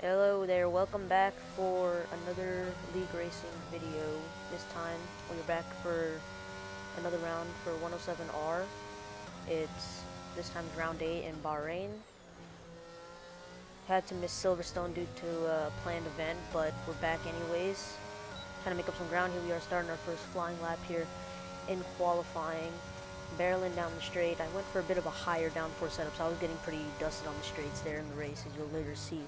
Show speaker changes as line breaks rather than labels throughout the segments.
Hello there, welcome back for another league racing video. This time we're back for another round for 107R. It's this time's round 8 in Bahrain. Had to miss Silverstone due to a planned event, but we're back anyways. Trying to make up some ground here. We are starting our first flying lap here in qualifying. Barreling down the straight. I went for a bit of a higher downforce setup, so I was getting pretty dusted on the straights there in the race, as you'll later see.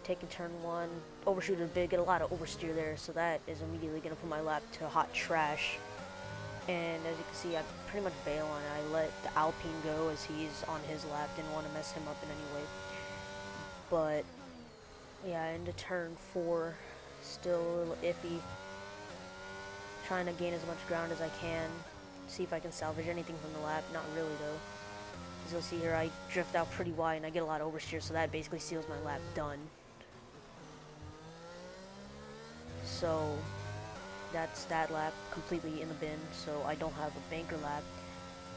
Taking turn one, overshoot a bit, get a lot of oversteer there, so that is immediately going to put my lap to hot trash. And as you can see, I pretty much bail on it. I let the Alpine go as he's on his lap, didn't want to mess him up in any way. But yeah, into turn 4, still a little iffy. Trying to gain as much ground as I can, see if I can salvage anything from the lap. Not really though. As you'll see here, I drift out pretty wide and I get a lot of oversteer, so that basically seals my lap done. So that's that lap completely in the bin, so I don't have a banker lap.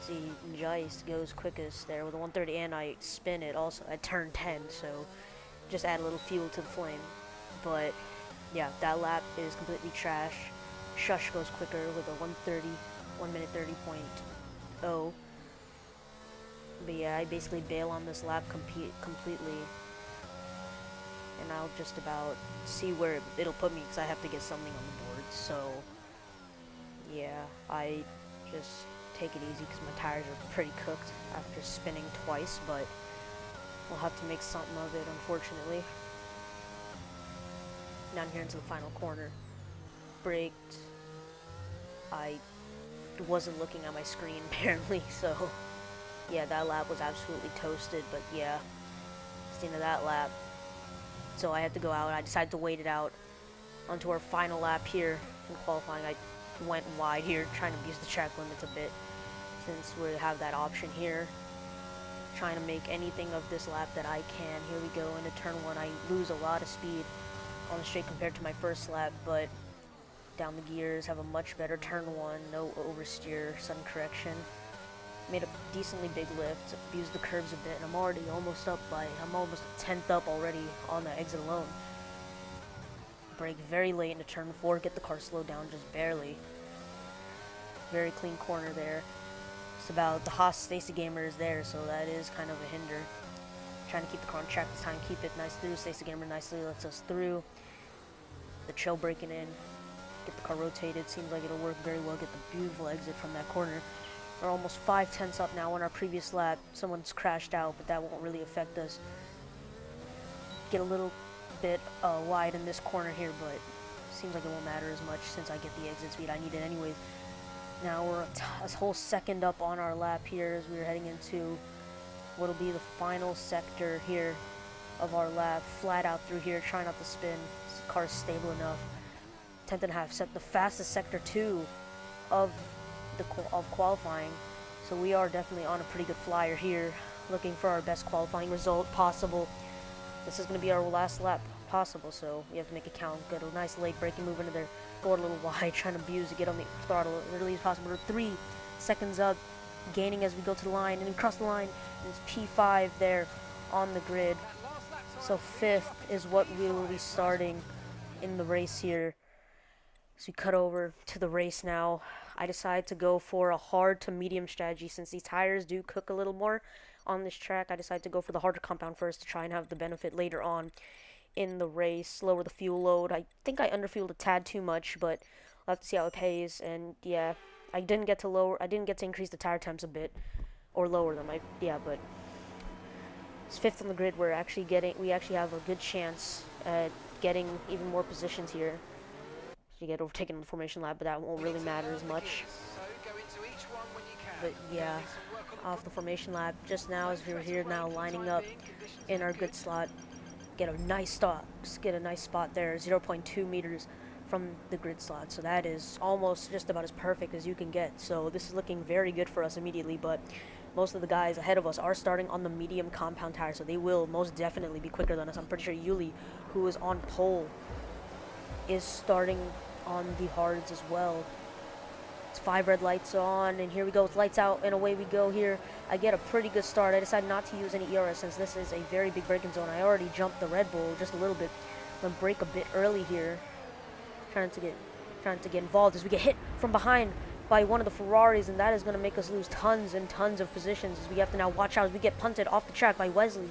See, Jice goes quickest there with a 130, and I spin it also at turn 10, so just add a little fuel to the flame. But yeah, that lap is completely trash. Shush goes quicker with a 130, 1 minute 30.0. But yeah, I basically bail on this lap completely. And I'll just about see where it'll put me because I have to get something on the board. So yeah, I just take it easy because my tires are pretty cooked after spinning twice, but we'll have to make something of it, unfortunately. Down here into the final corner. Braked. I wasn't looking at my screen apparently, so yeah, that lap was absolutely toasted, but yeah, it's the end of that lap. So I had to go out. I decided to wait it out onto our final lap here in qualifying. I went wide here, trying to use the track limits a bit since we have that option here. Trying to make anything of this lap that I can. Here we go into turn 1. I lose a lot of speed on the straight compared to my first lap, but down the gears, have a much better turn 1, no oversteer, sudden correction. Made a decently big lift, abused the curves a bit, and I'm already almost up I'm almost a 10th up already on the exit alone. Brake very late into turn 4, get the car slowed down just barely. Very clean corner there. It's about the Haas Stacy Gamer is there, so that is kind of a hinder. Trying to keep the car on track this time, keep it nice through. Stacy Gamer nicely lets us through. The chill braking in, get the car rotated, seems like it'll work very well, get the beautiful exit from that corner. We're almost 5/10 up now on our previous lap. Someone's crashed out, but that won't really affect us. Get a little bit wide in this corner here, but seems like it won't matter as much since I get the exit speed I need it anyways. Now we're a whole second up on our lap here as we're heading into what'll be the final sector here of our lap. Flat out through here, trying not to spin. This car's stable enough. 10th and a half, set the fastest sector 2 of qualifying, so we are definitely on a pretty good flyer here, looking for our best qualifying result possible. This is going to be our last lap possible, so we have to make it count. Get a nice late braking move into there, go a little wide, trying to abuse to get on the throttle as early as possible. We're 3 seconds up, gaining as we go to the line, and we cross the line, and it's P5 there on the grid. So 5th is what we will be starting in the race here. So we cut over to the race now. I decided to go for a hard to medium strategy since these tires do cook a little more on this track. I decided to go for the harder compound first to try and have the benefit later on in the race. Lower the fuel load. I think I underfueled a tad too much, but we'll have to see how it pays. And yeah, I didn't get to increase the tire temps a bit or lower them. But it's 5th on the grid. We actually have a good chance at getting even more positions here. You get overtaken in the formation lap, but that won't really matter as much. But yeah, off the formation lap just now as we're here now lining up in our good slot, get a nice spot there, 0.2 meters from the grid slot, so that is almost just about as perfect as you can get. So this is looking very good for us immediately, but most of the guys ahead of us are starting on the medium compound tire, so they will most definitely be quicker than us. I'm pretty sure Yuli, who is on pole, is starting on the hards as well. It's It's 5 red lights on, and here we go with lights out, and away we go here. I get a pretty good start. I decided not to use any ERS since this is a very big braking zone. I already jumped the Red Bull just a little bit. I'm going to brake a bit early here, trying to get involved as we get hit from behind by one of the Ferraris, and that is going to make us lose tons and tons of positions as we have to now watch out as we get punted off the track by Wesley.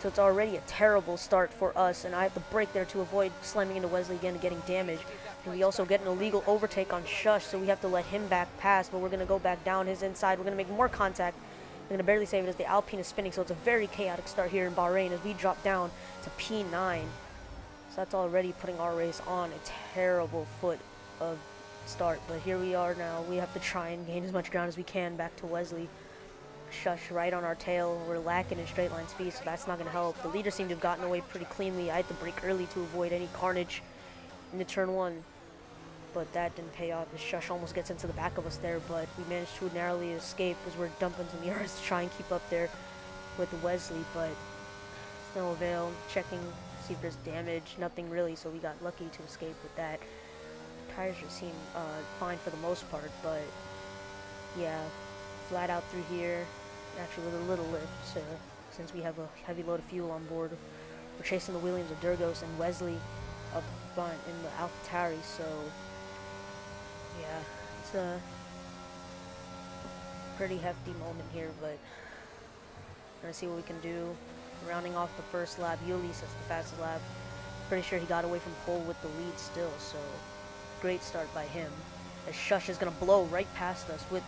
So it's already a terrible start for us, and I have to brake there to avoid slamming into Wesley again and getting damage. And we also get an illegal overtake on Shush, so we have to let him back pass, but we're going to go back down his inside. We're going to make more contact. We're going to barely save it as the Alpine is spinning, so it's a very chaotic start here in Bahrain as we drop down to P9. So that's already putting our race on a terrible foot of start, but here we are now. We have to try and gain as much ground as we can back to Wesley. Shush right on our tail. We're lacking in straight line speed, so that's not going to help. The leader seemed to have gotten away pretty cleanly. I had to brake early to avoid any carnage into turn 1, but that didn't pay off as Shush almost gets into the back of us there, but we managed to narrowly escape as we're dumping some yards to try and keep up there with Wesley, but no avail. Checking, see if there's damage. Nothing really, so we got lucky to escape with that. Tires just seem fine for the most part, but yeah, flat out through here, actually with a little lift, so since we have a heavy load of fuel on board. We're chasing the Williams of Durgos and Wesley up front in the AlphaTauri, so yeah, it's a pretty hefty moment here, but gonna see what we can do. Rounding off the first lap, Yulis is the fastest lap. Pretty sure he got away from pole with the lead still, so great start by him. As Shush is gonna blow right past us with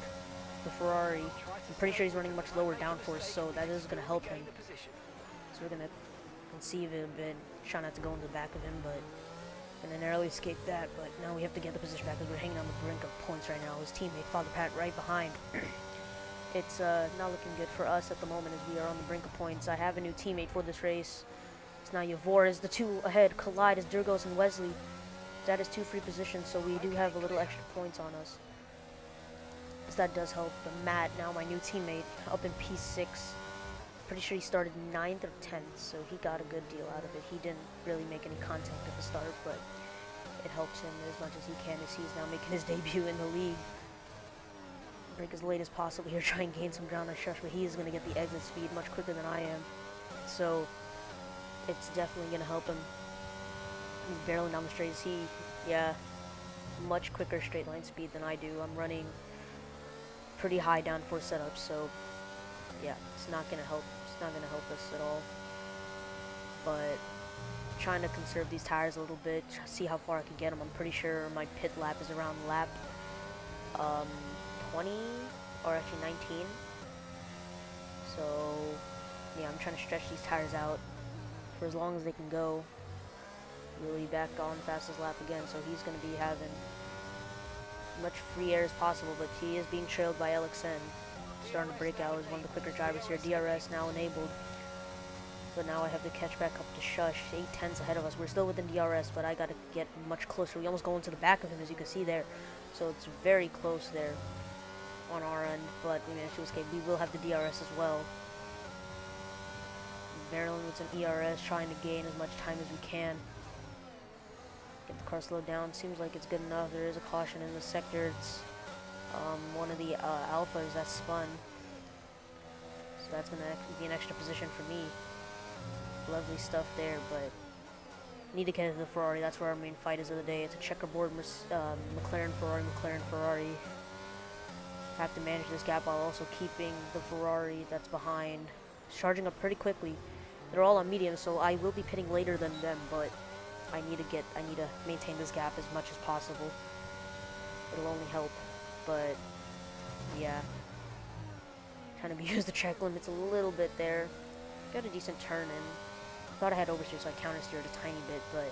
the Ferrari. I'm pretty sure he's running much lower downforce, so that is gonna help him. So we're gonna conceive it a bit, try not to go into the back of him, but gonna narrowly escape that. But now we have to get the position back because we're hanging on the brink of points right now. His teammate Father Pat right behind. It's not looking good for us at the moment as we are on the brink of points. I have a new teammate for this race. It's now Yavor as the two ahead collide as Durgos and Wesley. That is 2 free positions, so we do have a little extra points on us. So that does help. But Matt, now my new teammate, up in P6. Pretty sure he started 9th or 10th, so he got a good deal out of it. He didn't really make any contact at the start, but it helps him as much as he can as he's now making his debut in the league. Break as late as possible here, try and gain some ground on Shush, but he is going to get the exit speed much quicker than I am. So it's definitely going to help him. He's barreling down the straight as he, yeah, much quicker straight line speed than I do. I'm running pretty high downforce setup, so yeah, it's not going to help. It's not going to help us at all. But trying to conserve these tires a little bit, see how far I can get them. I'm pretty sure my pit lap is around lap 20 or actually 19. So yeah, I'm trying to stretch these tires out for as long as they can go. Really back on fastest lap again, so he's going to be having much free air as possible, but he is being trailed by LXN. Starting to break out as one of the quicker drivers here. DRS now enabled, but now I have to catch back up to Shush. 8/10s ahead of us. We're still within DRS, but I got to get much closer. We almost go into the back of him, as you can see there, so it's very close there on our end, but we managed to escape. We will have the DRS as well. Barreling with some ERS, trying to gain as much time as we can. Get the car slowed down. Seems like it's good enough. There is a caution in the sector. It's one of the alphas that spun, so that's going to be an extra position for me. Lovely stuff there, but need to get into the Ferrari. That's where our main fight is of the day. It's a checkerboard McLaren, Ferrari. Have to manage this gap while also keeping the Ferrari that's behind charging up pretty quickly. They're all on medium, so I will be pitting later than them, but I need to maintain this gap as much as possible. It'll only help, but yeah, trying to use the track limits a little bit there. Got a decent turn in. Thought I had oversteer, so I countersteered a tiny bit, but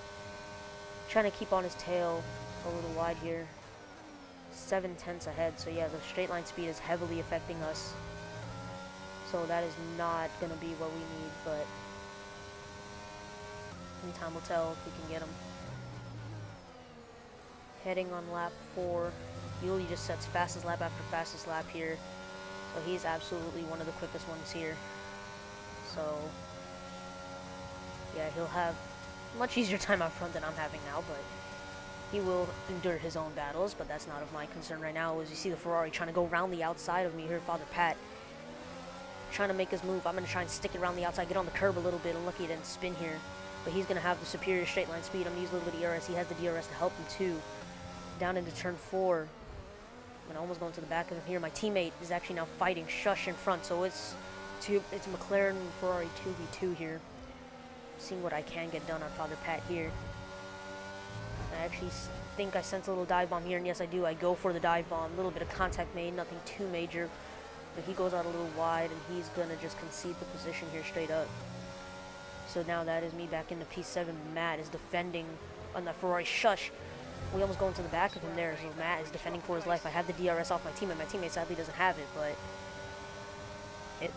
trying to keep on his tail a little wide here. 7/10 ahead, so yeah, the straight line speed is heavily affecting us. So that is not going to be what we need, but only time will tell if we can get him. Heading on lap 4. Yuli just sets fastest lap after fastest lap here. So he's absolutely one of the quickest ones here. So yeah, he'll have much easier time out front than I'm having now, but He will endure his own battles, but that's not of my concern right now. As you see the Ferrari trying to go around the outside of me here, Father Pat trying to make his move. I'm going to try and stick it around the outside, get on the curb a little bit. Unlucky it didn't spin here, but he's going to have the superior straight line speed. I'm going to use a little bit of DRS. He has the DRS to help him too. Down into turn 4. I'm almost going to the back of him here. My teammate is actually now fighting Shush in front, so it's McLaren and Ferrari 2v2 here. Seeing what I can get done on Father Pat here. I actually think I sense a little dive bomb here, and yes I do. I go for the dive bomb. A little bit of contact made, nothing too major. But he goes out a little wide, and he's going to just concede the position here straight up. So now that is me back into P7. Matt is defending on that Ferrari. Shush. We almost go into the back of him there, so Matt is defending for his life. I have the DRS off my teammate. My teammate sadly doesn't have it, but I'm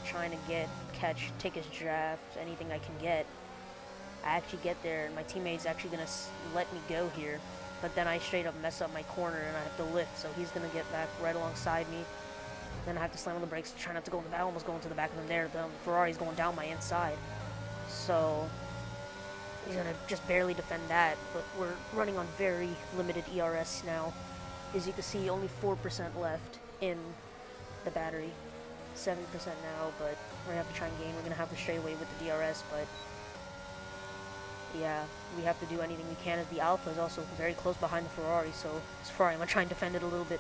trying to take his draft, anything I can get. I actually get there, and my teammate's actually going to let me go here. But then I straight up mess up my corner, and I have to lift, so he's going to get back right alongside me. Then I have to slam on the brakes, try not to go in the back. I almost go into the back of him there. The Ferrari's going down my inside. So he's going to just barely defend that, but we're running on very limited ERS now. As you can see, only 4% left in the battery. 7% now, but we're going to have to try and gain. We're going to have to stray away with the DRS, but yeah, we have to do anything we can, as the Alpha is also very close behind the Ferrari, so this Ferrari, I'm going to try and defend it a little bit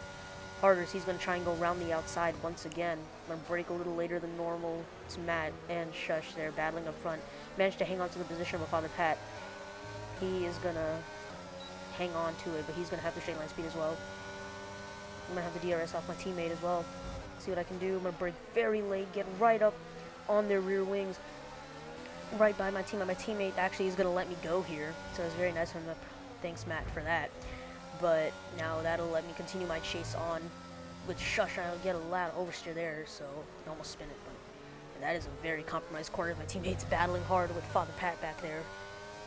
harder, so he's going to try and go around the outside once again. I'm going to brake a little later than normal. It's Matt and Shush there battling up front. Managed to hang on to the position of Father Pat. He is going to hang on to it, but he's going to have the straight line speed as well. I'm going to have the DRS off my teammate as well. See what I can do. I'm going to brake very late, get right up on their rear wings, right by my teammate. My teammate actually is going to let me go here, so it's very nice of him. Thanks, Matt, for that. But now that'll let me continue my chase on with Shush. I'll get a loud oversteer there, so I almost spin it. But that is a very compromised corner. My teammate's battling hard with Father Pat back there,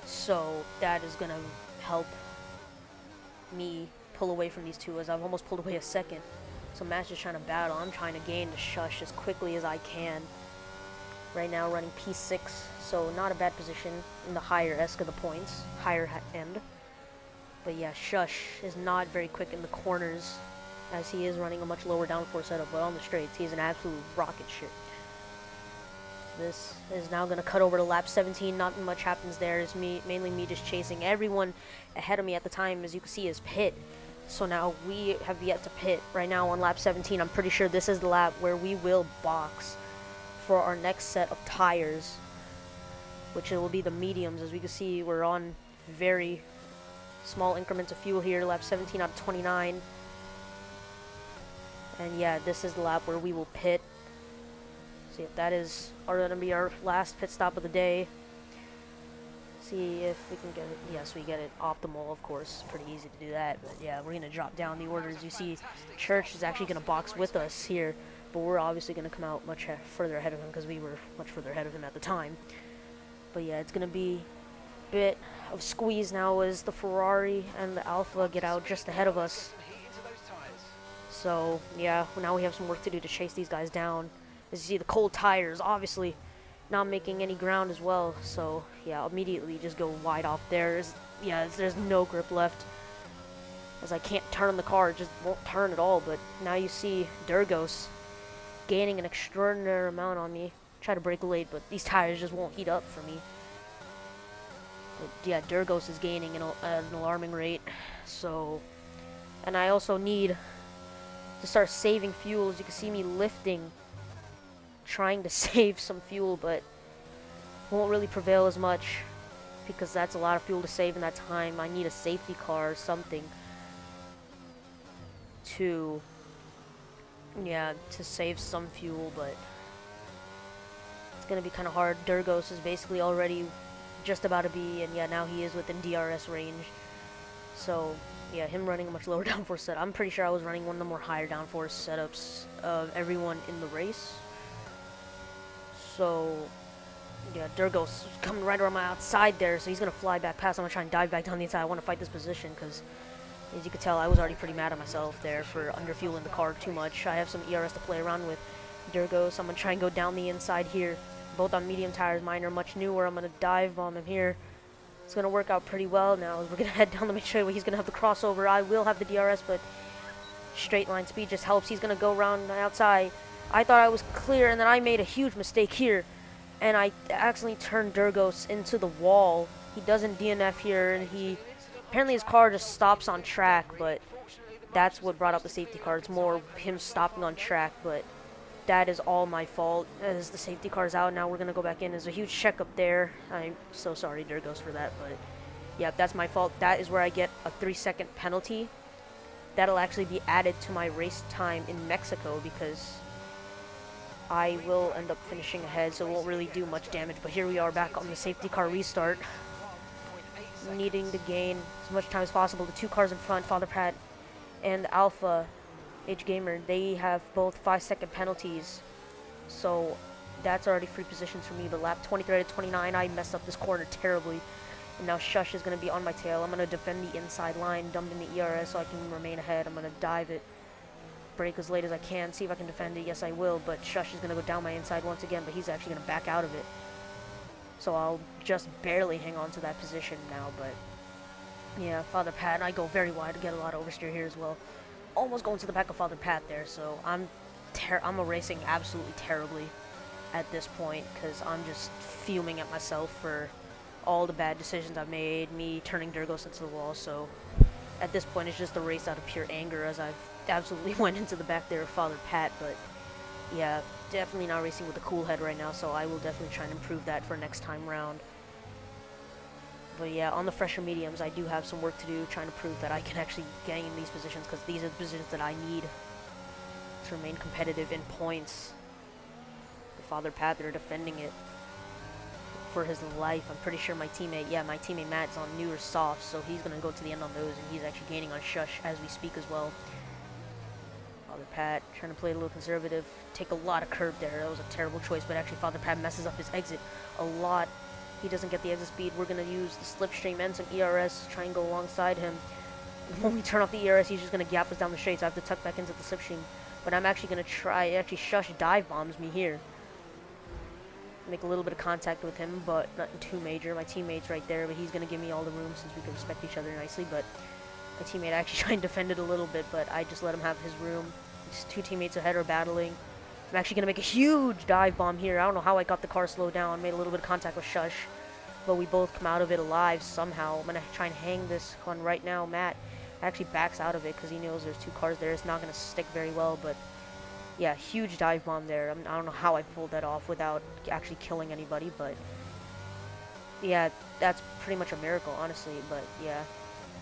so that is going to help me pull away from these two, as I've almost pulled away a second. So Matt's just trying to battle. I'm trying to gain the Shush as quickly as I can. Right now running P6, so not a bad position in the higher esque of the points, higher end. But yeah, Shush is not very quick in the corners, as he is running a much lower downforce setup, but on the straights, he's an absolute rocket ship. This is now going to cut over to lap 17. Not much happens there. It's mainly me just chasing. Everyone ahead of me at the time, as you can see, is pit. So now we have yet to pit. Right now on lap 17, I'm pretty sure this is the lap where we will box for our next set of tires, which it will be the mediums. As we can see, we're on very small increments of fuel here. Lap 17 out of 29. And yeah, this is the lap where we will pit. See if that is going to be our last pit stop of the day. See if we can get it. Yes, we get it optimal, of course. Pretty easy to do that. But yeah, we're going to drop down the orders. You see, Church is actually going to box with us here, but we're obviously going to come out much further ahead of him, because we were much further ahead of him at the time. But yeah, it's going to be a bit of squeeze now as the Ferrari and the Alpha get out just ahead of us. So yeah, now we have some work to do to chase these guys down. As you see, the cold tires obviously not making any ground as well. So yeah, immediately just go wide off there. There's no grip left, as I can't turn the car. It just won't turn at all. But now you see Durgos gaining an extraordinary amount on me. Try to brake late, but these tires just won't heat up for me. But yeah, Durgos is gaining at an alarming rate. So, and I also need to start saving fuel. As you can see me lifting, trying to save some fuel, but won't really prevail as much, because that's a lot of fuel to save in that time. I need a safety car or something to save some fuel, but it's gonna be kind of hard. Durgos is basically already just about to be, and yeah, now he is within DRS range. So yeah, him running a much lower downforce setup. I'm pretty sure I was running one of the more higher downforce setups of everyone in the race. So yeah, Durgos coming right around my outside there, so he's gonna fly back past. I'm gonna try and dive back down the inside. I want to fight this position, because as you can tell, I was already pretty mad at myself there for underfueling the car too much. I have some ERS to play around with. Durgos, I'm gonna try and go down the inside here. Both on medium tires. Mine are much newer. I'm gonna dive bomb him here. It's going to work out pretty well now. We're going to head down the main straightaway. He's going to have the crossover. I will have the DRS, but straight line speed just helps. He's going to go around the outside. I thought I was clear, and then I made a huge mistake here. And I accidentally turned Durgos into the wall. He doesn't DNF here, and apparently his car just stops on track, but that's what brought up the safety car. It's more him stopping on track, but that is all my fault. As the safety car's out, now we're going to go back in. There's a huge check up there. I'm so sorry, Durgos, for that, but yeah, that's my fault. That is where I get a 3-second penalty. That'll actually be added to my race time in Mexico because I will end up finishing ahead, so it won't really do much damage. But here we are back on the safety car restart, needing to gain as much time as possible. The 2 cars in front, Father Pat and Alpha H Gamer, they have both 5-second penalties, so that's already free positions for me. But lap 23 to 29, I messed up this corner terribly, and now Shush is going to be on my tail. I'm going to defend the inside line, dump in the ERS so I can remain ahead. I'm going to dive it, brake as late as I can, see if I can defend it. Yes, I will, but Shush is going to go down my inside once again, but he's actually going to back out of it. So I'll just barely hang on to that position now, but yeah, Father Pat and I go very wide to get a lot of oversteer here as well. Almost going to the back of Father Pat there, so I'm racing absolutely terribly at this point because I'm just fuming at myself for all the bad decisions I've made, me turning Durgos into the wall. So at this point, it's just a race out of pure anger as I've absolutely went into the back there of Father Pat. But yeah, definitely not racing with a cool head right now, so I will definitely try and improve that for next time round. But yeah, on the fresher mediums, I do have some work to do trying to prove that I can actually gain these positions, because these are the positions that I need to remain competitive in points. The Father Pat, they're defending it for his life. I'm pretty sure my teammate Matt's on newer softs, so he's going to go to the end on those, and he's actually gaining on Shush as we speak as well. Father Pat trying to play a little conservative, take a lot of curb there. That was a terrible choice, but actually Father Pat messes up his exit a lot. He doesn't get the exit speed. We're going to use the slipstream and some ERS, try and go alongside him. When we turn off the ERS, he's just going to gap us down the straight, so I have to tuck back into the slipstream. But I'm actually going to try, actually Shush dive bombs me here. Make a little bit of contact with him, but nothing too major. My teammate's right there, but he's going to give me all the room since we can respect each other nicely. But my teammate actually tried to defend it a little bit, but I just let him have his room. His 2 teammates ahead are battling. I'm actually going to make a huge dive bomb here. I don't know how I got the car slowed down. Made a little bit of contact with Shush, but we both come out of it alive somehow. I'm going to try and hang this one right now. Matt actually backs out of it because he knows there's 2 cars there. It's not going to stick very well, but yeah, huge dive bomb there. I don't know how I pulled that off without actually killing anybody, but yeah, that's pretty much a miracle, honestly. But yeah,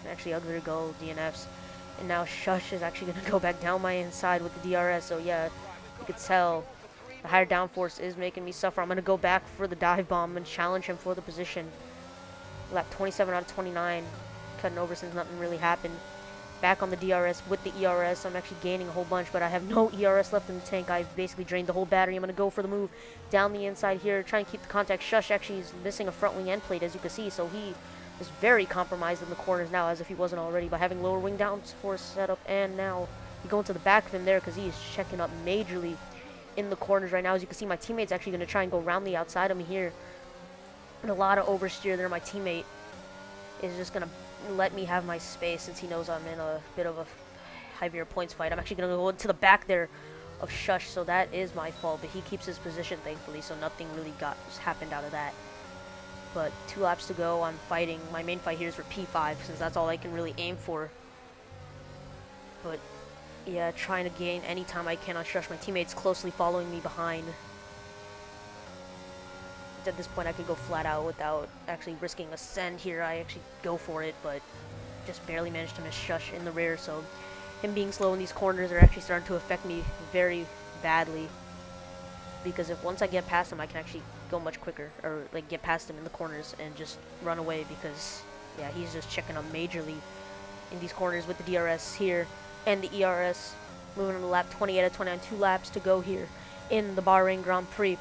actually ugly to go, DNFs. And now Shush is actually going to go back down my inside with the DRS, so yeah, you could tell the higher downforce is making me suffer. I'm going to go back for the dive bomb and challenge him for the position. Lap 27 out of 29, cutting over since nothing really happened. Back on the DRS with the ERS. I'm actually gaining a whole bunch, but I have no ERS left in the tank. I've basically drained the whole battery. I'm going to go for the move down the inside here, try and keep the contact. Shush actually is missing a front wing end plate, as you can see, so he is very compromised in the corners now, as if he wasn't already, by having lower wing downforce setup. And now you go into the back of him there because he is checking up majorly in the corners right now. As you can see, my teammate's actually going to try and go around the outside of me here. And a lot of oversteer there. My teammate is just going to let me have my space since he knows I'm in a bit of a heavier points fight. I'm actually going to go into the back there of Shush, so that is my fault, but he keeps his position, thankfully, so nothing really happened out of that. But 2 laps to go. I'm fighting. My main fight here is for P5, since that's all I can really aim for. But yeah, trying to gain any time I can on Shush. My teammate's closely following me behind. At this point, I could go flat out without actually risking a send here. I actually go for it, but just barely managed to miss Shush in the rear. So him being slow in these corners are actually starting to affect me very badly, because if once I get past him, I can actually go much quicker, or like get past him in the corners and just run away, because yeah, he's just checking up majorly in these corners with the DRS here and the ERS. Moving on to lap 28 out of 29, 2 laps to go here in the Bahrain Grand Prix.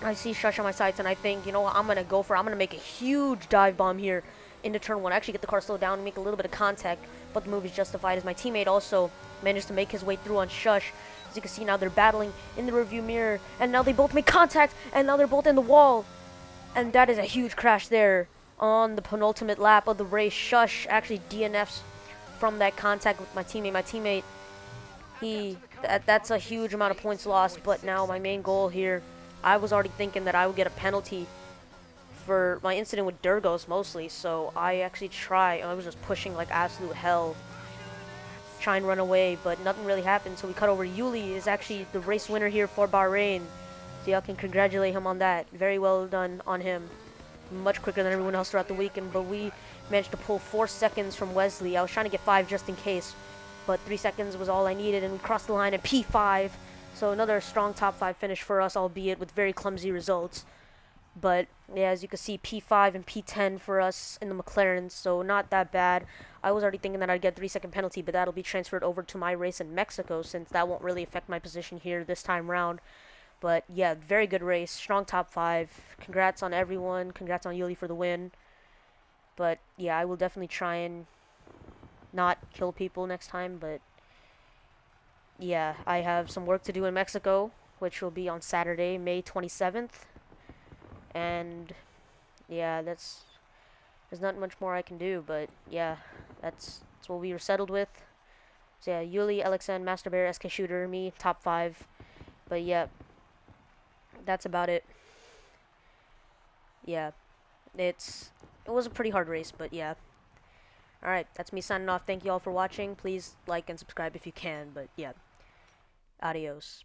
I see Shush on my sights, and I think, you know what, I'm going to make a huge dive bomb here into turn 1. Actually get the car slowed down and make a little bit of contact, but the move is justified as my teammate also managed to make his way through on Shush. As you can see, now they're battling in the rearview mirror, and now they both make contact, and now they're both in the wall. And that is a huge crash there. on the penultimate lap of the race. Shush actually DNFs from that contact with my teammate. My teammate, that's a huge amount of points lost, but now my main goal here, I was already thinking that I would get a penalty for my incident with Durgos mostly, so I was just pushing like absolute hell, try and run away, but nothing really happened, so we cut over. Yuli is actually the race winner here for Bahrain, so y'all can congratulate him on that. Very well done on him. Much quicker than everyone else throughout the weekend, but we managed to pull 4 seconds from Wesley. I was trying to get 5 just in case, but 3 seconds was all I needed, and we crossed the line at P5, so another strong top 5 finish for us, albeit with very clumsy results. But yeah, as you can see, P5 and P10 for us in the McLaren, so not that bad. I was already thinking that I'd get 3-second penalty, but that'll be transferred over to my race in Mexico, since that won't really affect my position here this time round. But yeah, very good race, strong top 5. Congrats on everyone. Congrats on Yuli for the win. But yeah, I will definitely try and not kill people next time. But yeah, I have some work to do in Mexico, which will be on Saturday, May 27th. And yeah, there's not much more I can do. But yeah, that's what we were settled with. So yeah, Yuli, LXN, Master Bear, SK Shooter, me, top 5. But yeah, that's about it. Yeah, it was a pretty hard race, but yeah. Alright, that's me signing off. Thank you all for watching. Please like and subscribe if you can, but yeah. Adios.